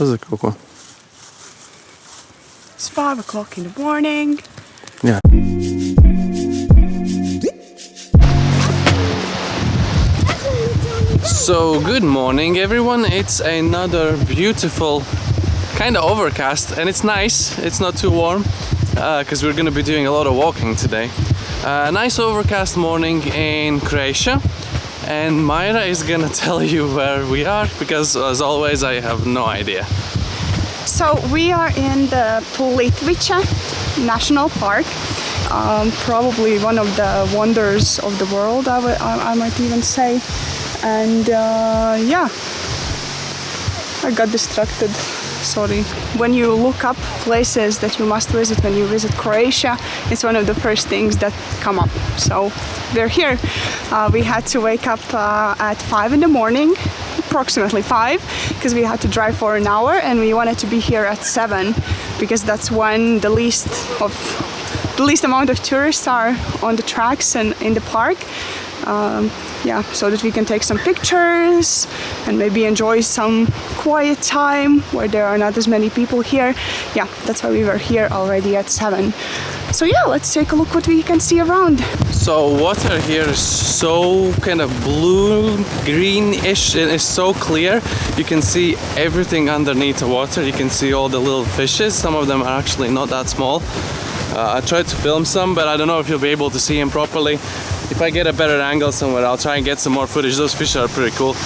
za kaut ko. It's 5 o'clock in the morning. Jā. So, good morning everyone. It's another beautiful, kind of overcast, and it's nice. It's not too warm because we're going to be doing a lot of walking today. Nice overcast morning in Croatia, and Ma&Ri is going to tell you where we are because, as always, I have no idea. So we are in the Plitvice National Park, probably one of the wonders of the world, I might even say. And yeah, I got distracted, sorry. When you look up places that you must visit when you visit Croatia, it's one of the first things that come up. So we're here. We had to wake up at 5 in the morning, approximately 5, because we had to drive for an hour, and we wanted to be here at 7 because that's when the least amount of tourists are on the tracks and in the park. Yeah, so that we can take some pictures and maybe enjoy some quiet time where there are not as many people here. Yeah, that's why we were here already at 7. So yeah, let's take a look what we can see around. So water here is so kind of blue, greenish, and it's so clear. You can see everything underneath the water. You can see all the little fishes. Some of them are actually not that small. I tried to film some, but I don't know if you'll be able to see them properly. If I get a better angle somewhere, I'll try and get some more footage. Those fish are pretty cool.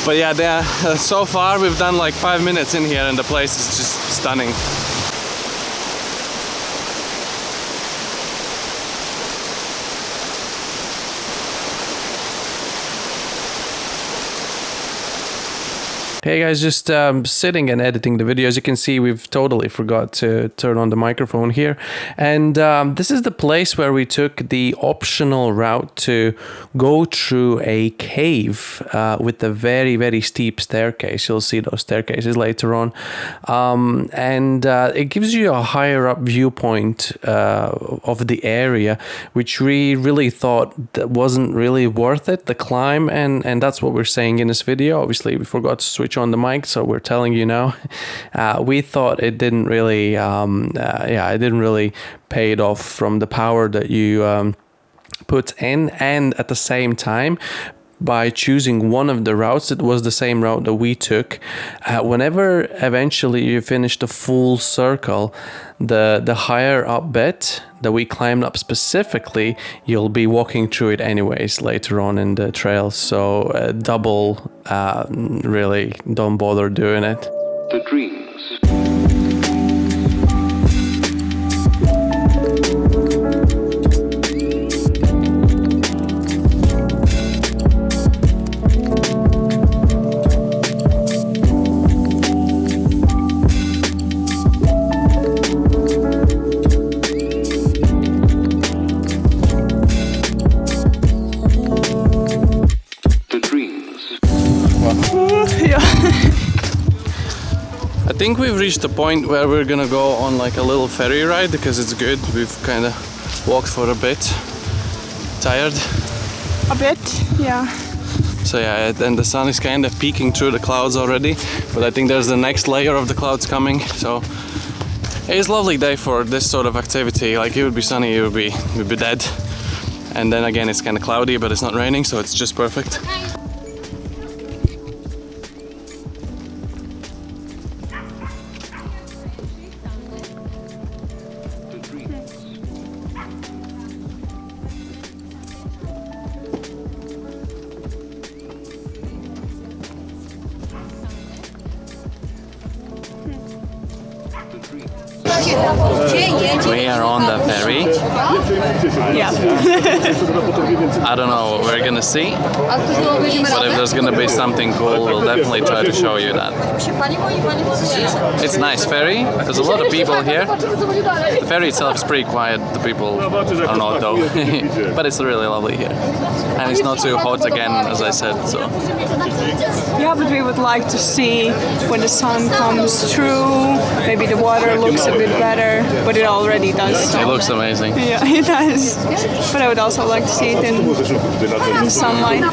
But yeah, so far we've done like 5 minutes in here and the place is just stunning. Hey guys, just sitting and editing the video. As you can see, we've totally forgot to turn on the microphone here. And this is the place where we took the optional route to go through a cave with a very, very steep staircase. You'll see those staircases later on. And it gives you a higher up viewpoint of the area, which we really thought that wasn't really worth it, the climb. And that's what we're saying in this video. Obviously, we forgot to switch on the mic, so we're telling you now. We thought it didn't really it didn't really pay it off from the power that you put in, and at the same time, by choosing one of the routes, it was the same route that we took. Whenever eventually you finish the full circle, the higher up bit that we climbed up specifically, you'll be walking through it anyways later on in the trail. So double, really don't bother doing it. The dreams. I think we've reached the point where we're gonna go on like a little ferry ride because it's good. We've kind of walked for a bit. Tired? A bit, yeah. So yeah, and the sun is kind of peeking through the clouds already, but I think there's the next layer of the clouds coming. So it's a lovely day for this sort of activity. Like, it would be sunny, we'd be dead. And then again, it's kind of cloudy, but it's not raining, so it's just perfect. We are on the ferry. Yeah. I don't know what we're gonna see, but if there's gonna be something cool, we'll definitely try to show you that. It's nice ferry. There's a lot of people here. The ferry itself is pretty quiet. The people are not though, but it's really lovely here, and it's not too hot again, as I said. So Yeah, but we would like to see when the sun comes through. Maybe the water looks a bit better, but it already does. it looks amazing. Yeah, it does. But I would also like to see it in sunlight.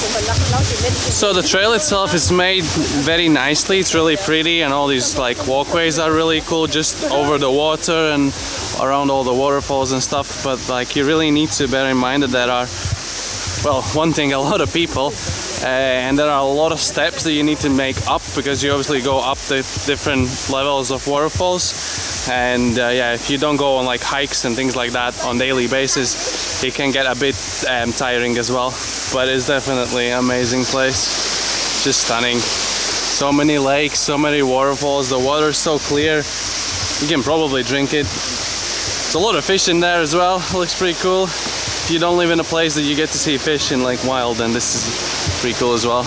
So the trail itself is made very nicely. It's really pretty, and all these like walkways are really cool, just over the water and around all the waterfalls and stuff. But like, you really need to bear in mind that there are, well, one thing, a lot of people, and there are a lot of steps that you need to make up, because you obviously go up the different levels of waterfalls. And yeah, if you don't go on like hikes and things like that on daily basis, it can get a bit tiring as well. But it's definitely an amazing place, just stunning. So many lakes, so many waterfalls, the water is so clear, you can probably drink it. There's a lot of fish in there as well, it looks pretty cool. If you don't live in a place that you get to see fish in like wild, then this is pretty cool as well.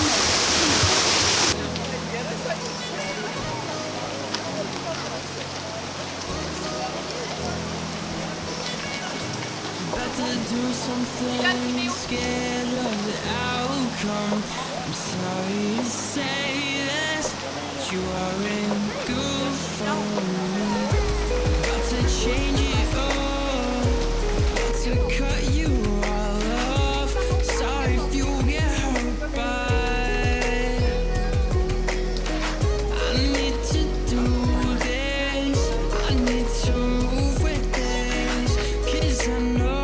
Do something scared of the outcome. I'm sorry to say this, but you aren't good for me. Got to change it all, got to cut you all off. Sorry if you get hurt, but I need to do this. I need to move with this, 'cause I know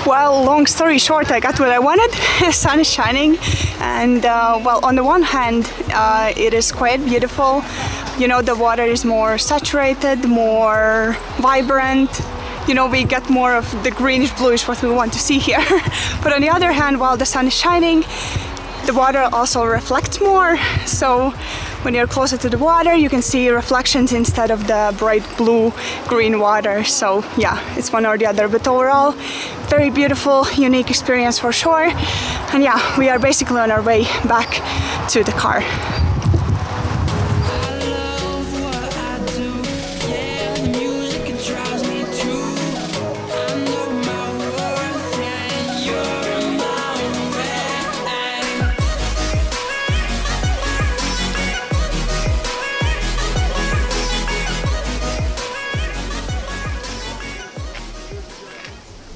Well, long story short, I got what I wanted. Sun is shining, and well, on the one hand, it is quite beautiful. You know, the water is more saturated, more vibrant. You know, we get more of the greenish bluish what we want to see here. But on the other hand, while the sun is shining, the water also reflects more. So when you're closer to the water, you can see reflections instead of the bright blue green water. So yeah, it's one or the other, but overall very beautiful, unique experience for sure. And yeah, we are basically on our way back to the car.